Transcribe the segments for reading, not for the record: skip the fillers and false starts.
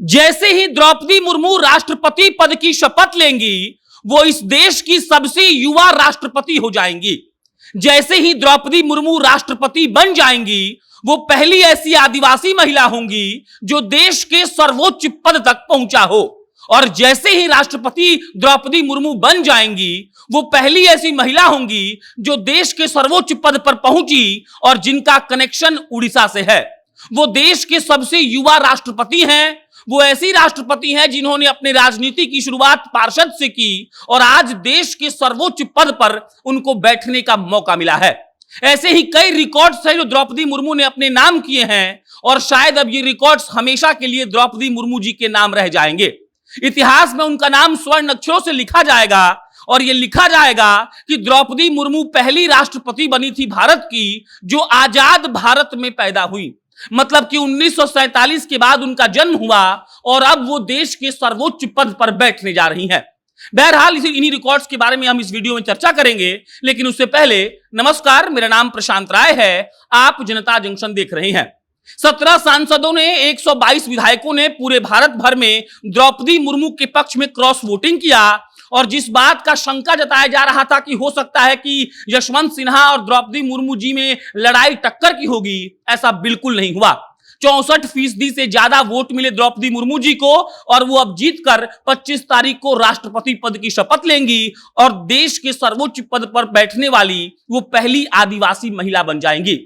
जैसे ही द्रौपदी मुर्मू राष्ट्रपति पद की शपथ लेंगी, वो इस देश की सबसे युवा राष्ट्रपति हो जाएंगी। जैसे ही द्रौपदी मुर्मू राष्ट्रपति बन जाएंगी, वो पहली ऐसी आदिवासी महिला होंगी जो देश के सर्वोच्च पद तक पहुंचा हो। और जैसे ही राष्ट्रपति द्रौपदी मुर्मू बन जाएंगी, वो पहली ऐसी महिला होंगी जो देश के सर्वोच्च पद पर पहुंची और जिनका कनेक्शन उड़ीसा से है। वो देश के सबसे युवा राष्ट्रपति हैं। वो ऐसी राष्ट्रपति हैं जिन्होंने अपने राजनीति की शुरुआत पार्षद से की और आज देश के सर्वोच्च पद पर उनको बैठने का मौका मिला है। ऐसे ही कई रिकॉर्ड्स हैं जो द्रौपदी मुर्मू ने अपने नाम किए हैं और शायद अब ये रिकॉर्ड्स हमेशा के लिए द्रौपदी मुर्मू जी के नाम रह जाएंगे। इतिहास में उनका नाम स्वर्ण अक्षरों से लिखा जाएगा और यह लिखा जाएगा कि द्रौपदी मुर्मू पहली राष्ट्रपति बनी थी भारत की जो आजाद भारत में पैदा हुई। मतलब कि 1947 के बाद उनका जन्म हुआ और अब वो देश के सर्वोच्च पद पर बैठने जा रही हैं। बहरहाल इन्हीं रिकॉर्ड्स के बारे में हम इस वीडियो में चर्चा करेंगे, लेकिन उससे पहले नमस्कार, मेरा नाम प्रशांत राय है। आप जनता जंक्शन देख रहे हैं। 17 सांसदों ने 122 विधायकों ने पूरे भारत भर में द्रौपदी मुर्मू के पक्ष में क्रॉस वोटिंग किया और जिस बात का शंका जताया जा रहा था कि हो सकता है कि यशवंत सिन्हा और द्रौपदी मुर्मू जी में लड़ाई टक्कर की होगी, ऐसा बिल्कुल नहीं हुआ। 64% से ज्यादा वोट मिले द्रौपदी मुर्मू जी को और वो अब जीतकर 25 तारीख को राष्ट्रपति पद की शपथ लेंगी और देश के सर्वोच्च पद पर बैठने वाली वो पहली आदिवासी महिला बन जाएंगी।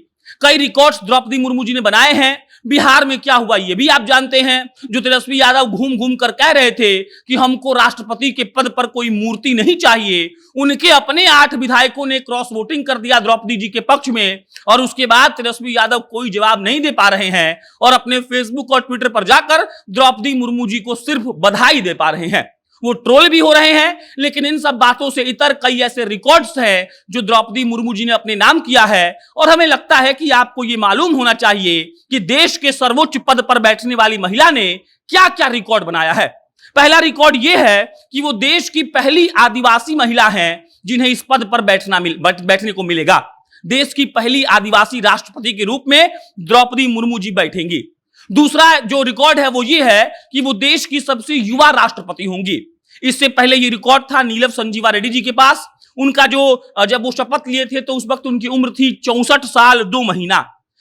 कई रिकॉर्ड्स द्रौपदी मुर्मू जी ने बनाए हैं। बिहार में क्या हुआ ये भी आप जानते हैं, जो तेजस्वी यादव घूम घूम कर कह रहे थे कि हमको राष्ट्रपति के पद पर कोई मूर्ति नहीं चाहिए। उनके अपने 8 विधायकों ने क्रॉस वोटिंग कर दिया द्रौपदी जी के पक्ष में और उसके बाद तेजस्वी यादव कोई जवाब नहीं दे पा रहे हैं और अपने फेसबुक और ट्विटर पर जाकर द्रौपदी मुर्मू जी को सिर्फ बधाई दे पा रहे हैं। वो ट्रोल भी हो रहे हैं, लेकिन इन सब बातों से इतर कई ऐसे रिकॉर्ड्स हैं जो द्रौपदी मुर्मू जी ने अपने नाम किया है और हमें लगता है कि आपको ये मालूम होना चाहिए कि देश के सर्वोच्च पद पर बैठने वाली महिला ने क्या क्या रिकॉर्ड बनाया है। पहला रिकॉर्ड ये है कि वो देश की पहली आदिवासी महिला है जिन्हें इस पद पर बैठने को मिलेगा। देश की पहली आदिवासी राष्ट्रपति के रूप में द्रौपदी मुर्मू जी बैठेंगी। दूसरा जो रिकॉर्ड है वो ये है कि वो देश की सबसे युवा राष्ट्रपति होंगी। इससे पहले ये रिकॉर्ड था नीलम संजीवा रेड्डी जी के पास। उनका जब वो शपथ लिए थे तो उस वक्त उनकी उम्र थी 64 साल 2 महीना।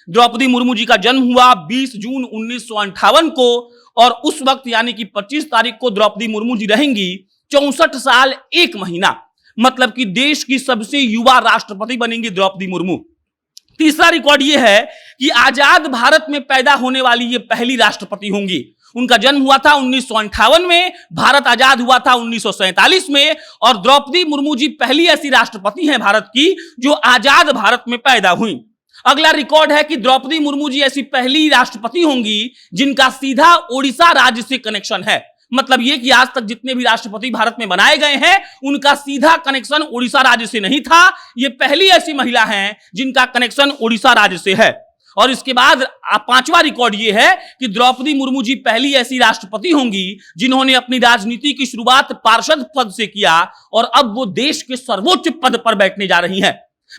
द्रौपदी मुर्मू जी का जन्म हुआ 20 जून 1958 को और उस वक्त यानी कि 25 तारीख को द्रौपदी मुर्मू जी रहेंगी 64 साल 1 महीना। मतलब कि देश की सबसे युवा राष्ट्रपति बनेंगी द्रौपदी मुर्मू। तीसरा रिकॉर्ड यह है कि आजाद भारत में पैदा होने वाली ये पहली राष्ट्रपति होंगी। उनका जन्म हुआ था 1958 में, भारत आजाद हुआ था 1947 में और द्रौपदी मुर्मू जी पहली ऐसी राष्ट्रपति हैं भारत की जो आजाद भारत में पैदा हुई। अगला रिकॉर्ड है कि द्रौपदी मुर्मू जी ऐसी पहली राष्ट्रपति होंगी जिनका सीधा ओडिशा राज्य से कनेक्शन है। मतलब ये कि आज तक जितने भी राष्ट्रपति भारत में बनाए गए हैं उनका सीधा कनेक्शन ओडिशा राज्य से नहीं था। ये पहली ऐसी महिला हैं जिनका कनेक्शन ओडिशा राज्य से है। और इसके बाद 5वां रिकॉर्ड ये है कि द्रौपदी मुर्मू जी पहली ऐसी राष्ट्रपति होंगी जिन्होंने अपनी राजनीति की शुरुआत पार्षद पद से किया और अब वो देश के सर्वोच्च पद पर बैठने जा रही हैं।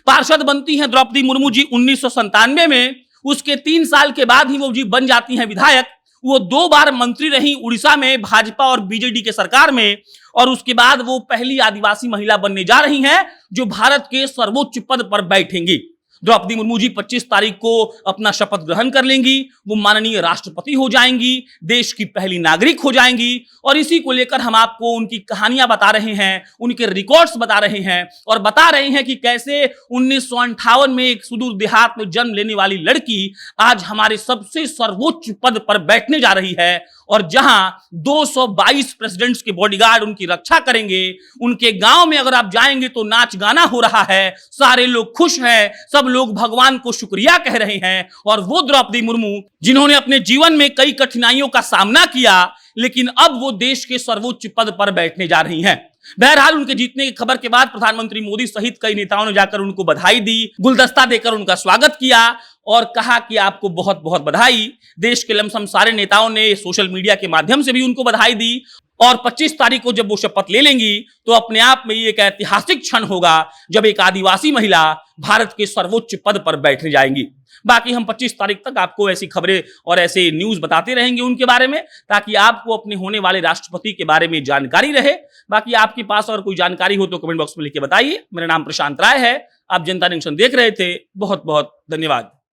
पार्षद बनती हैं द्रौपदी मुर्मू जी 1997 में। उसके 3 साल के बाद ही वो जी बन जाती हैं विधायक। वो 2 बार मंत्री रही उड़ीसा में भाजपा और बीजेडी के सरकार में और उसके बाद वो पहली आदिवासी महिला बनने जा रही हैं जो भारत के सर्वोच्च पद पर बैठेंगी। द्रौपदी मुर्मू जी 25 तारीख को अपना शपथ ग्रहण कर लेंगी। वो माननीय राष्ट्रपति हो जाएंगी, देश की पहली नागरिक हो जाएंगी और इसी को लेकर हम आपको उनकी कहानियां बता रहे हैं, उनके रिकॉर्ड्स बता रहे हैं और बता रहे हैं कि कैसे 1958 में एक सुदूर देहात में जन्म लेने वाली लड़की आज हमारे सबसे सर्वोच्च पद पर बैठने जा रही है और जहां 222 प्रेसिडेंट्स के बॉडीगार्ड उनकी रक्षा करेंगे। उनके गांव में अगर आप जाएंगे तो नाच गाना हो रहा है, सारे लोग खुश हैं, सब लोग भगवान को शुक्रिया कह रहे हैं। और वो द्रौपदी मुर्मू जिन्होंने अपने जीवन में कई कठिनाइयों का सामना किया लेकिन अब वो देश के सर्वोच्च पद पर बैठने जा रही हैं। बहरहाल उनके जीतने की खबर के बाद प्रधानमंत्री मोदी सहित कई नेताओं ने जाकर उनको बधाई दी, गुलदस्ता देकर उनका स्वागत किया और कहा कि आपको बहुत बहुत बधाई। देश के लमसम सारे नेताओं ने सोशल मीडिया के माध्यम से भी उनको बधाई दी और 25 तारीख को जब वो शपथ ले लेंगी तो अपने आप में ये एक ऐतिहासिक क्षण होगा जब एक आदिवासी महिला भारत के सर्वोच्च पद पर बैठने जाएंगी। बाकी हम 25 तारीख तक आपको ऐसी खबरें और ऐसे न्यूज बताते रहेंगे उनके बारे में, ताकि आपको अपने होने वाले राष्ट्रपति के बारे में जानकारी रहे। बाकी आपके पास और कोई जानकारी हो तो कमेंट बॉक्स में लिख के बताइए। मेरा नाम प्रशांत राय है, आप जनता जंक्शन देख रहे थे। बहुत बहुत धन्यवाद।